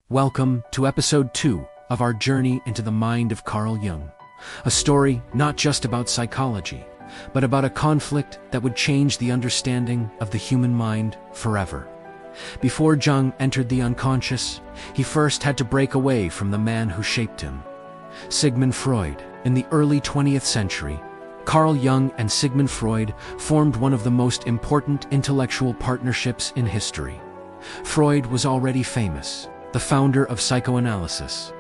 Welcome to episode 2 of our journey into the mind of Carl Jung. A story not just about psychology, but about a conflict that would change the understanding of the human mind forever. Before Jung entered the unconscious, he first had to break away from the man who shaped him. Sigmund Freud. In the early 20th century, Carl Jung and Sigmund Freud formed one of the most important intellectual partnerships in history. Freud was already famous, the founder of psychoanalysis.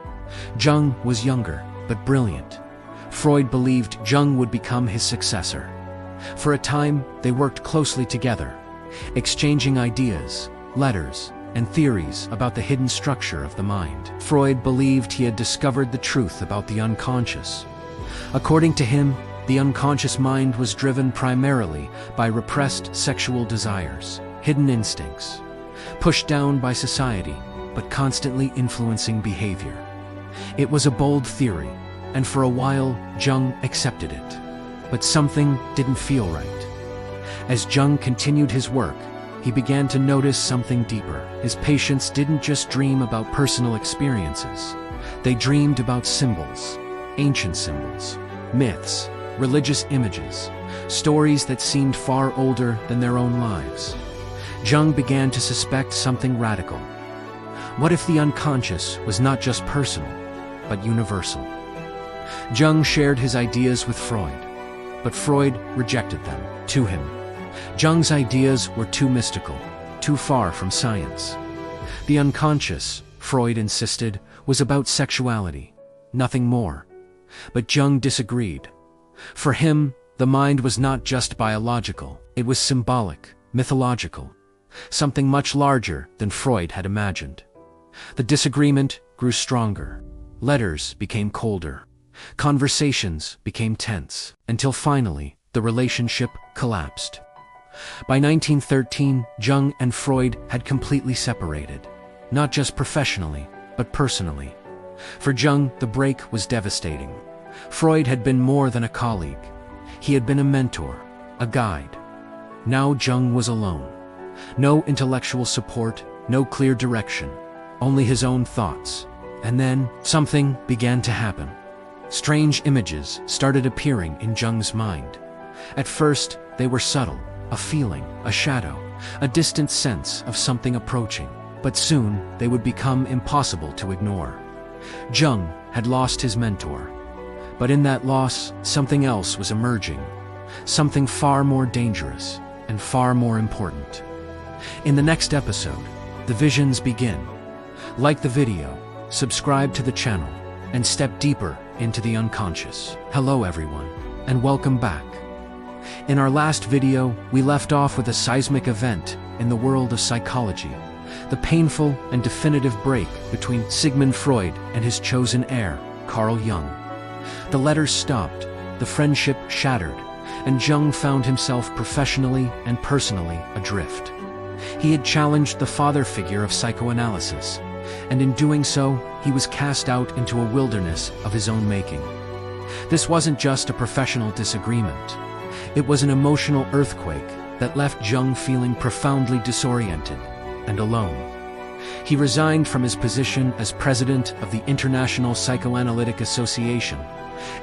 Jung was younger, but brilliant. Freud believed Jung would become his successor. For a time, they worked closely together, exchanging ideas, letters, and theories about the hidden structure of the mind. Freud believed he had discovered the truth about the unconscious. According to him, the unconscious mind was driven primarily by repressed sexual desires, hidden instincts, pushed down by society, but constantly influencing behavior. It was a bold theory, and for a while, Jung accepted it. But something didn't feel right. As Jung continued his work, he began to notice something deeper. His patients didn't just dream about personal experiences. They dreamed about symbols, ancient symbols, myths, religious images, stories that seemed far older than their own lives. Jung began to suspect something radical. What if the unconscious was not just personal, but universal? Jung shared his ideas with Freud, but Freud rejected them. To him, Jung's ideas were too mystical, too far from science. The unconscious, Freud insisted, was about sexuality, nothing more. But Jung disagreed. For him, the mind was not just biological, it was symbolic, mythological, something much larger than Freud had imagined. The disagreement grew stronger. Letters became colder. Conversations became tense, until finally, the relationship collapsed. By 1913, Jung and Freud had completely separated, not just professionally, but personally. For Jung, the break was devastating. Freud had been more than a colleague. He had been a mentor, a guide. Now Jung was alone. No intellectual support, no clear direction, only his own thoughts. And then, something began to happen. Strange images started appearing in Jung's mind. At first, they were subtle, a feeling, a shadow, a distant sense of something approaching. But soon, they would become impossible to ignore. Jung had lost his mentor. But in that loss, something else was emerging. Something far more dangerous and far more important. In the next episode, the visions begin. Like the video, subscribe to the channel, and step deeper into the unconscious. Hello everyone, and welcome back. In our last video, we left off with a seismic event in the world of psychology, the painful and definitive break between Sigmund Freud and his chosen heir, Carl Jung. The letters stopped, the friendship shattered, and Jung found himself professionally and personally adrift. He had challenged the father figure of psychoanalysis, and in doing so, he was cast out into a wilderness of his own making. This wasn't just a professional disagreement. It was an emotional earthquake that left Jung feeling profoundly disoriented and alone. He resigned from his position as president of the International Psychoanalytic Association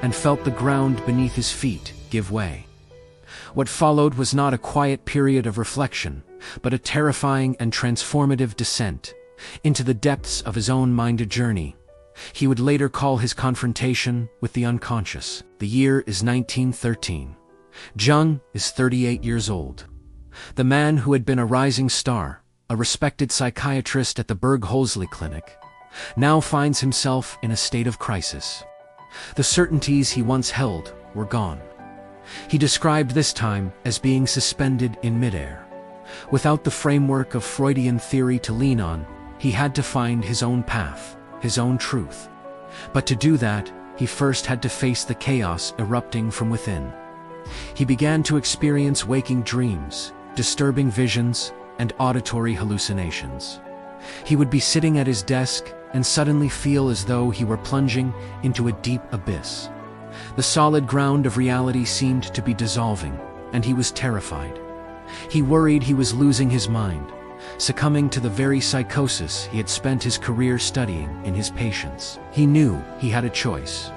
and felt the ground beneath his feet give way. What followed was not a quiet period of reflection, but a terrifying and transformative descent into the depths of his own minded journey. He would later call his confrontation with the unconscious. The year is 1913. Jung is 38 years old. The man who had been a rising star, a respected psychiatrist at the Berg-Holzli Clinic, now finds himself in a state of crisis. The certainties he once held were gone. He described this time as being suspended in midair. Without the framework of Freudian theory to lean on, he had to find his own path, his own truth. But to do that, he first had to face the chaos erupting from within. He began to experience waking dreams, disturbing visions, and auditory hallucinations. He would be sitting at his desk and suddenly feel as though he were plunging into a deep abyss. The solid ground of reality seemed to be dissolving, and he was terrified. He worried he was losing his mind, succumbing to the very psychosis he had spent his career studying in his patients. He knew he had a choice.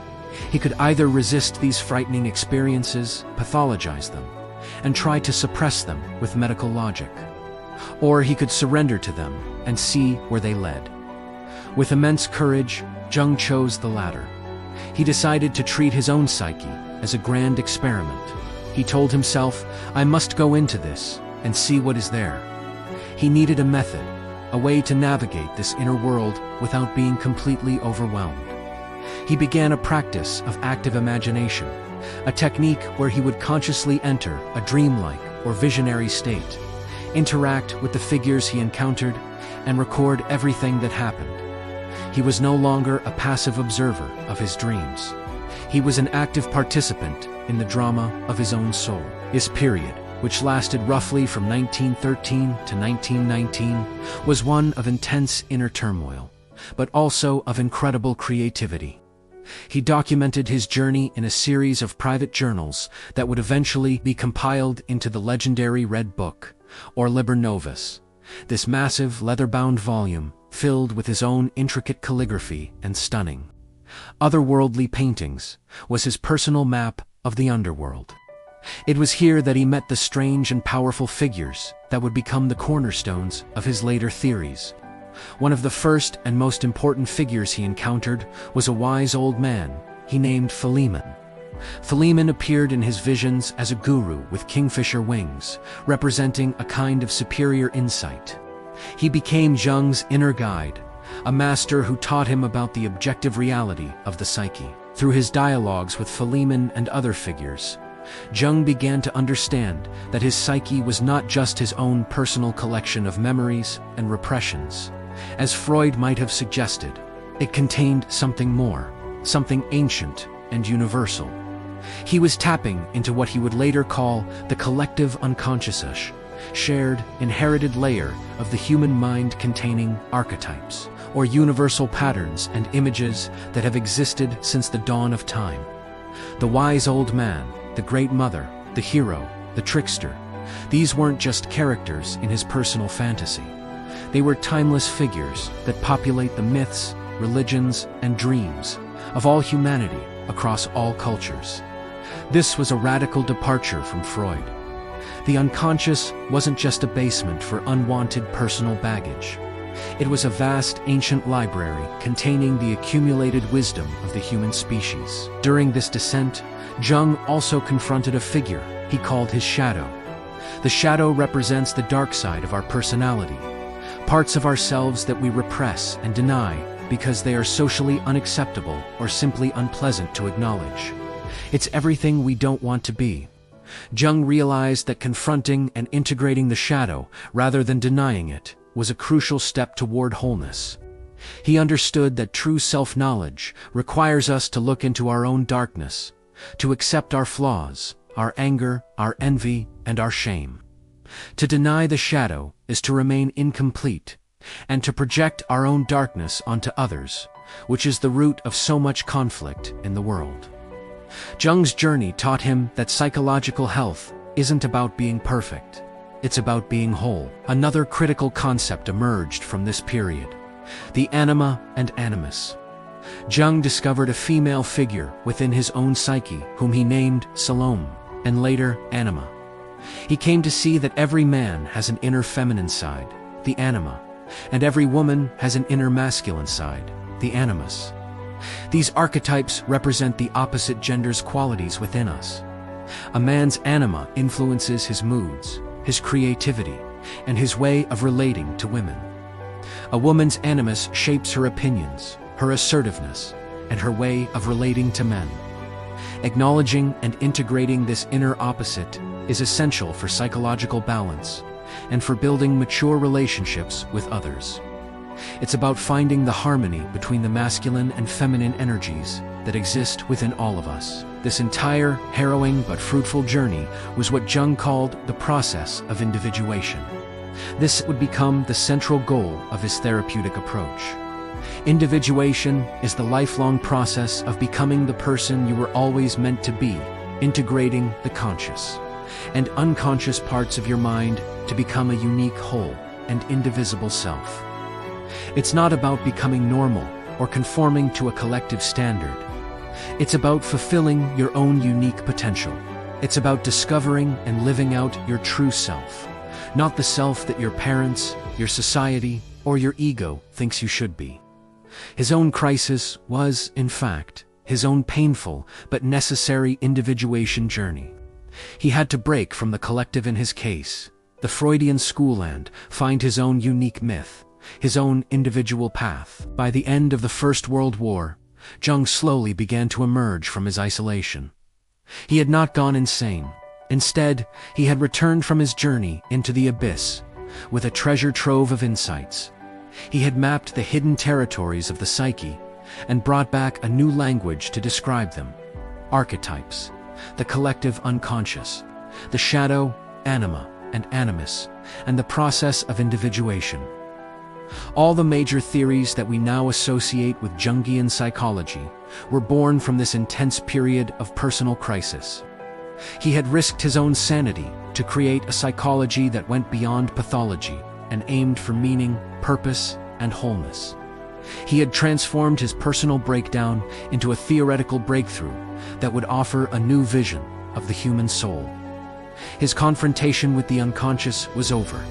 He could either resist these frightening experiences, pathologize them, and try to suppress them with medical logic. Or he could surrender to them and see where they led. With immense courage, Jung chose the latter. He decided to treat his own psyche as a grand experiment. He told himself, "I must go into this and see what is there." He needed a method, a way to navigate this inner world without being completely overwhelmed. He began a practice of active imagination, a technique where he would consciously enter a dreamlike or visionary state, interact with the figures he encountered, and record everything that happened. He was no longer a passive observer of his dreams. He was an active participant in the drama of his own soul. This period, which lasted roughly from 1913 to 1919, was one of intense inner turmoil, but also of incredible creativity. He documented his journey in a series of private journals that would eventually be compiled into the legendary Red Book, or Liber Novus. This massive leather-bound volume, filled with his own intricate calligraphy and stunning, otherworldly paintings, was his personal map of the underworld. It was here that he met the strange and powerful figures that would become the cornerstones of his later theories. One of the first and most important figures he encountered was a wise old man he named Philemon. Philemon appeared in his visions as a guru with kingfisher wings, representing a kind of superior insight. He became Jung's inner guide, a master who taught him about the objective reality of the psyche. Through his dialogues with Philemon and other figures, Jung began to understand that his psyche was not just his own personal collection of memories and repressions. As Freud might have suggested, it contained something more, something ancient and universal. He was tapping into what he would later call the collective unconscious, shared, inherited layer of the human mind containing archetypes, or universal patterns and images that have existed since the dawn of time. The wise old man, the great mother, the hero, the trickster, these weren't just characters in his personal fantasy. They were timeless figures that populate the myths, religions, and dreams of all humanity across all cultures. This was a radical departure from Freud. The unconscious wasn't just a basement for unwanted personal baggage. It was a vast ancient library containing the accumulated wisdom of the human species. During this descent, Jung also confronted a figure he called his shadow. The shadow represents the dark side of our personality, parts of ourselves that we repress and deny because they are socially unacceptable or simply unpleasant to acknowledge. It's everything we don't want to be. Jung realized that confronting and integrating the shadow, rather than denying it, was a crucial step toward wholeness. He understood that true self-knowledge requires us to look into our own darkness, to accept our flaws, our anger, our envy, and our shame. To deny the shadow is to remain incomplete, and to project our own darkness onto others, which is the root of so much conflict in the world. Jung's journey taught him that psychological health isn't about being perfect. It's about being whole. Another critical concept emerged from this period: the anima and animus. Jung discovered a female figure within his own psyche whom he named Salome, and later Anima. He came to see that every man has an inner feminine side, the anima, and every woman has an inner masculine side, the animus. These archetypes represent the opposite gender's qualities within us. A man's anima influences his moods, his creativity, and his way of relating to women. A woman's animus shapes her opinions, her assertiveness, and her way of relating to men. Acknowledging and integrating this inner opposite is essential for psychological balance and for building mature relationships with others. It's about finding the harmony between the masculine and feminine energies that exist within all of us. This entire harrowing but fruitful journey was what Jung called the process of individuation. This would become the central goal of his therapeutic approach. Individuation is the lifelong process of becoming the person you were always meant to be, integrating the conscious and unconscious parts of your mind to become a unique whole. and indivisible self. It's not about becoming normal or conforming to a collective standard. It's about fulfilling your own unique potential. It's about discovering and living out your true self, not the self that your parents, your society, or your ego thinks you should be. His own crisis was, in fact, his own painful but necessary individuation journey. He had to break from the collective in his case, the Freudian school, and find his own unique myth, his own individual path. By the end of the First World War, Jung slowly began to emerge from his isolation. He had not gone insane. Instead, he had returned from his journey into the abyss with a treasure trove of insights. He had mapped the hidden territories of the psyche and brought back a new language to describe them: archetypes, the collective unconscious, the shadow, anima, and animus, and the process of individuation. All the major theories that we now associate with Jungian psychology were born from this intense period of personal crisis. He had risked his own sanity to create a psychology that went beyond pathology and aimed for meaning, purpose, and wholeness. He had transformed his personal breakdown into a theoretical breakthrough that would offer a new vision of the human soul. His confrontation with the unconscious was over,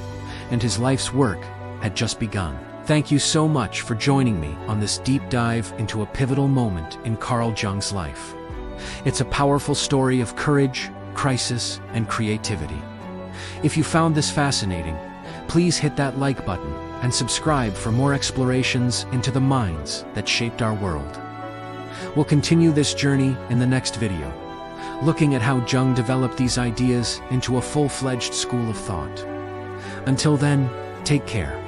and his life's work had just begun. Thank you so much for joining me on this deep dive into a pivotal moment in Carl Jung's life. It's a powerful story of courage, crisis, and creativity. If you found this fascinating, please hit that like button and subscribe for more explorations into the minds that shaped our world. We'll continue this journey in the next video, looking at how Jung developed these ideas into a full-fledged school of thought. Until then, take care.